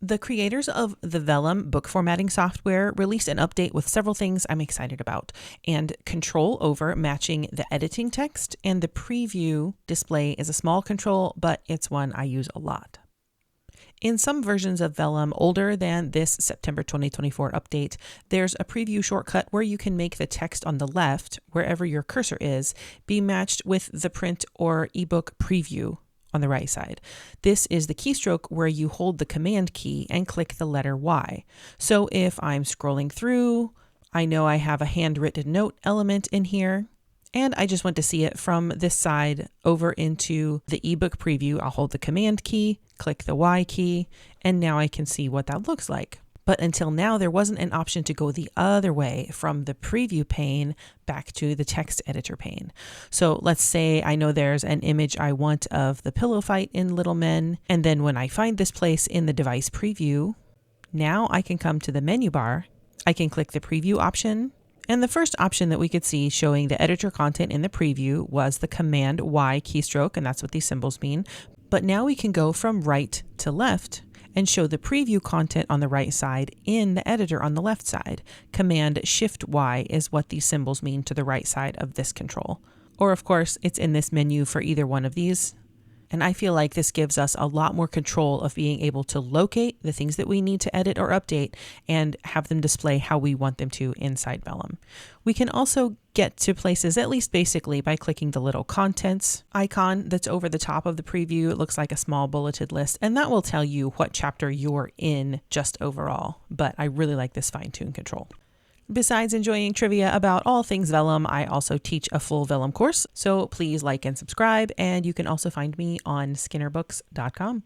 The creators of the Vellum book formatting software released an update with several things I'm excited about, and control over matching the editing text and the preview display is a small control, but it's one I use a lot. In some versions of Vellum older than this September 2024 update, there's a preview shortcut where you can make the text on the left, wherever your cursor is, be matched with the print or ebook preview on the right side. This is the keystroke where you hold the command key and click the letter Y. So if I'm scrolling through, I know I have a handwritten note element in here, and I just want to see it from this side over into the ebook preview. I'll hold the command key, click the Y key, and now I can see what that looks like. But until now, there wasn't an option to go the other way from the preview pane back to the text editor pane. So let's say I know there's an image I want of the pillow fight in Little Men, and then when I find this place in the device preview, now I can come to the menu bar, I can click the preview option, and the first option that we could see showing the editor content in the preview was the Command Y keystroke, and that's what these symbols mean. But now we can go from right to left and show the preview content on the right side in the editor on the left side. Command Shift Y is what these symbols mean to the right side of this control. Or of course, it's in this menu for either one of these. And I feel like this gives us a lot more control of being able to locate the things that we need to edit or update and have them display how we want them to inside Vellum. We can also get to places, at least basically, by clicking the little contents icon that's over the top of the preview. It looks like a small bulleted list, and that will tell you what chapter you're in just overall. But I really like this fine-tune control. Besides enjoying trivia about all things Vellum, I also teach a full Vellum course, so please like and subscribe, and you can also find me on skinnerbooks.com.